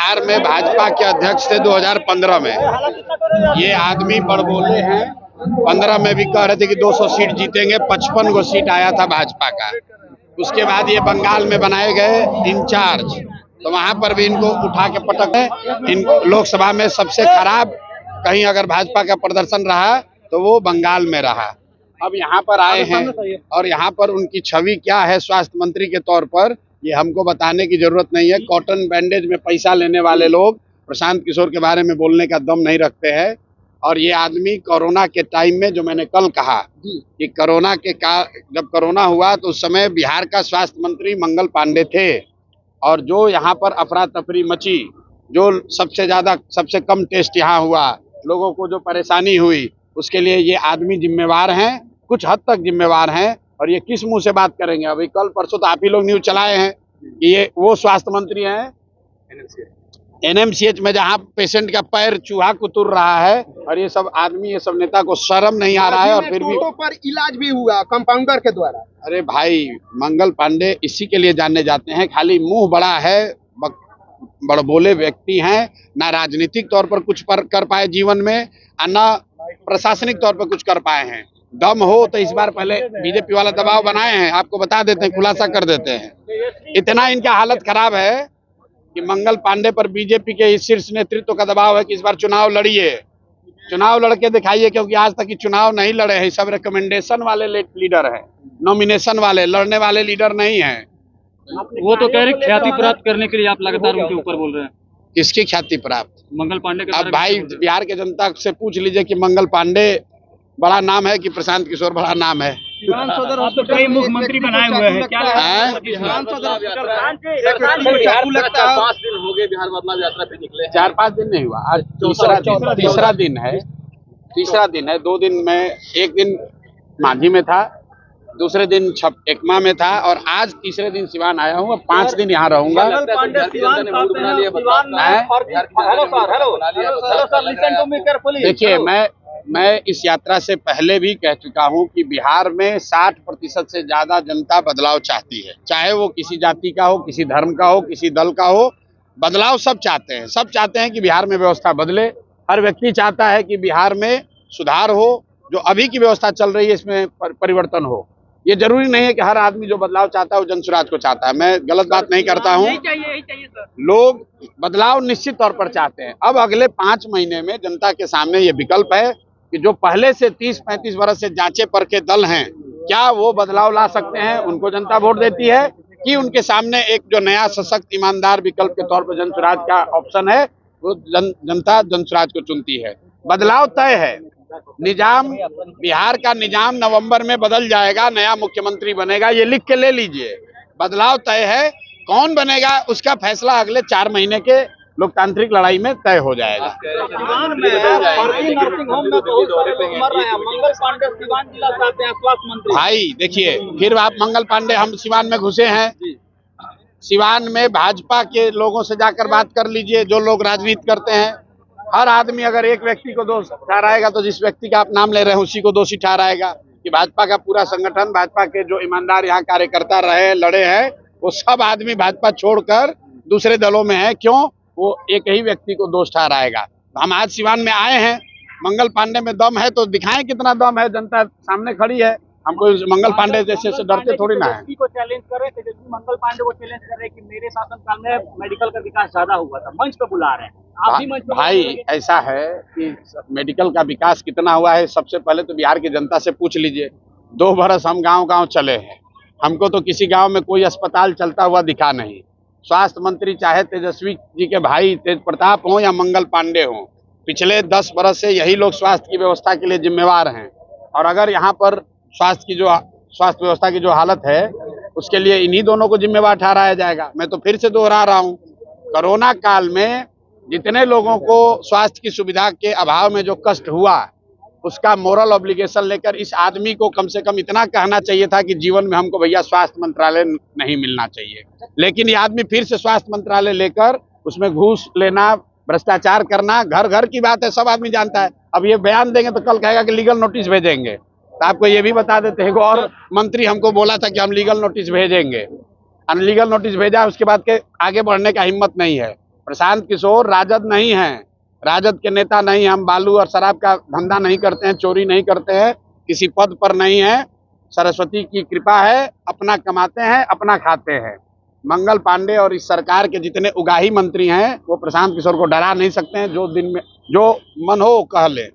बिहार में भाजपा के अध्यक्ष थे 2015 में। ये आदमी बड़बोले हैं। 15 में भी कह रहे थे कि 200 सीट जीतेंगे, 55 गो सीट आया था भाजपा का। उसके बाद ये बंगाल में बनाए गए इंचार्ज, तो वहां पर भी इनको उठा के पटक है। इन लोकसभा में सबसे खराब कहीं अगर भाजपा का प्रदर्शन रहा तो वो बंगाल में रहा। अब यहाँ पर आए हैं और यहाँ पर उनकी छवि क्या है स्वास्थ्य मंत्री के तौर पर, ये हमको बताने की जरूरत नहीं है। कॉटन बैंडेज में पैसा लेने वाले लोग प्रशांत किशोर के बारे में बोलने का दम नहीं रखते हैं। और ये आदमी कोरोना के टाइम में, जो मैंने कल कहा कि कोरोना के जब कोरोना हुआ तो उस समय बिहार का स्वास्थ्य मंत्री मंगल पांडे थे, और जो यहाँ पर अफरा तफरी मची, जो सबसे कम टेस्ट यहाँ हुआ, लोगों को जो परेशानी हुई, उसके लिए ये आदमी जिम्मेवार हैं, कुछ हद तक जिम्मेवार हैं। और ये किस मुंह से बात करेंगे? अभी कल परसों तो आप ही लोग न्यूज चलाए हैं कि ये वो स्वास्थ्य मंत्री हैं एनएमसीएच में, जहां पेशेंट का पैर चूहा कुतुर रहा है, और ये सब आदमी, ये सब नेता को शर्म नहीं आ रहा है। और फिर भी पर इलाज भी हुआ कंपाउंडर के द्वारा। अरे भाई, मंगल पांडे इसी के लिए जाने जाते हैं, खाली मुंह बड़ा है, बड़बोले व्यक्ति हैं, ना राजनीतिक तौर पर कुछ कर पाए जीवन में, ना प्रशासनिक तौर पर कुछ कर पाए हैं। दम हो तो इस बार पहले बीजेपी वाला दबाव बनाए हैं, आपको बता देते हैं, खुलासा कर देते हैं। इतना इनका हालत खराब है कि मंगल पांडे पर बीजेपी के शीर्ष नेतृत्व का दबाव है कि इस बार चुनाव लड़िए, चुनाव लड़के दिखाइए, क्योंकि आज तक चुनाव नहीं लड़े हैं। सब रिकमेंडेशन वाले लीडर हैं, नॉमिनेशन वाले, लड़ने वाले लीडर नहीं हैं। वो तो कह रहे ख्याति प्राप्त करने के लिए आप लगातार उनके ऊपर बोल रहे हैं। किसकी ख्याति प्राप्त? मंगल पांडे के। अब भाई बिहार के जनता से पूछ लीजिए कि मंगल पांडे बड़ा नाम है कि प्रशांत किशोर बड़ा नाम है। आप तो कई मुख्यमंत्री बनाए हुए हैं, क्या लगता है? 5 दिन हो गए बिहार बदलाव यात्रा पे निकले, 4-5 दिन नहीं हुआ, आज तीसरा दिन है। 2 दिन में, एक दिन मांझी में था, दूसरे दिन एकमा में था, और आज तीसरे दिन सिवान आया हूँ। 5 दिन यहाँ रहूंगा। देखिए, मैं इस यात्रा से पहले भी कह चुका हूं कि बिहार में 60% से ज्यादा जनता बदलाव चाहती है, चाहे वो किसी जाति का हो, किसी धर्म का हो, किसी दल का हो। बदलाव सब चाहते हैं, सब चाहते हैं कि बिहार में व्यवस्था बदले। हर व्यक्ति चाहता है कि बिहार में सुधार हो, जो अभी की व्यवस्था चल रही है इसमें परिवर्तन हो। ये जरूरी नहीं है कि हर आदमी जो बदलाव चाहता है वो जन सुराज को चाहता है। मैं गलत बात नहीं करता हूँ, लोग बदलाव निश्चित तौर पर चाहते हैं। अब अगले 5 महीने में जनता के सामने ये विकल्प है कि जो पहले से 30-35 वर्ष से जांचे परखे दल हैं, क्या वो बदलाव ला सकते हैं? उनको जनता वोट देती है कि उनके सामने एक जो नया सशक्त ईमानदार विकल्प के तौर पर जन सुराज का ऑप्शन है, वो जनता जन सुराज को चुनती है। बदलाव तय है। निजाम, बिहार का निजाम नवंबर में बदल जाएगा, नया मुख्यमंत्री बनेगा, ये लिख के ले लीजिए। बदलाव तय है, कौन बनेगा उसका फैसला अगले 4 महीने के लोकतांत्रिक लड़ाई में तय हो जाएगा। भाई देखिए, फिर आप मंगल पांडे, हम सिवान में घुसे हैं, सिवान में भाजपा के लोगों से जाकर बात कर लीजिए, जो लोग राजनीति करते हैं। हर आदमी अगर एक व्यक्ति को दोष ठहराएगा तो जिस व्यक्ति का आप नाम ले रहे हैं उसी को दोषी ठहराएगा। कि भाजपा का पूरा संगठन, भाजपा के जो ईमानदार यहाँ कार्यकर्ता रहे, लड़े हैं, वो सब आदमी भाजपा छोड़कर दूसरे दलों में है। क्यों? वो एक ही व्यक्ति को दोष ठहराएगा। हम आज सिवान में आए हैं, मंगल पांडे में दम है तो दिखाएं कितना दम है। जनता सामने खड़ी है, हमको मंगल पांडे जैसे से डरते थोड़ी ना है। को चैलेंज कर रहे थे, मंगल पांडे को चैलेंज कर रहे हैं कि मेरे शासनकाल में मेडिकल का विकास ज्यादा हुआ था, मंच पे बुला रहे हैं। आप भी मंच पे भाई ऐसा है कि मेडिकल का विकास कितना हुआ है, सबसे पहले तो बिहार की जनता से पूछ लीजिए। 2 बरस हम गांव-गांव चले हैं, हमको तो किसी गांव में कोई अस्पताल चलता हुआ दिखा नहीं। स्वास्थ्य मंत्री चाहे तेजस्वी जी के भाई तेज प्रताप हो या मंगल पांडे हो, पिछले 10 बरस से यही लोग स्वास्थ्य की व्यवस्था के लिए जिम्मेवार हैं। और अगर यहाँ पर स्वास्थ्य व्यवस्था की जो हालत है, उसके लिए इन्हीं दोनों को जिम्मेवार ठहराया जाएगा। मैं तो फिर से दोहरा रहा हूँ, कोरोना काल में जितने लोगों को स्वास्थ्य की सुविधा के अभाव में जो कष्ट हुआ, उसका मोरल ऑब्लिगेशन लेकर इस आदमी को कम से कम इतना कहना चाहिए था कि जीवन में हमको भैया स्वास्थ्य मंत्रालय नहीं मिलना चाहिए। लेकिन ये आदमी फिर से स्वास्थ्य मंत्रालय लेकर उसमें घूस लेना, भ्रष्टाचार करना, घर घर की बात है, सब आदमी जानता है। अब ये बयान देंगे तो कल कहेगा कि लीगल नोटिस भेजेंगे। तो आपको ये भी बता देते हैं, और मंत्री हमको बोला था कि हम लीगल नोटिस भेजेंगे, अनलीगल नोटिस भेजा, उसके बाद के आगे बढ़ने का हिम्मत नहीं है। प्रशांत किशोर राजद नहीं है, राजद के नेता नहीं। हम बालू और शराब का धंधा नहीं करते हैं, चोरी नहीं करते हैं, किसी पद पर नहीं है। सरस्वती की कृपा है, अपना कमाते हैं, अपना खाते हैं। मंगल पांडे और इस सरकार के जितने उगाही मंत्री हैं वो प्रशांत किशोर को डरा नहीं सकते हैं। जो दिन में जो मन हो कह ले।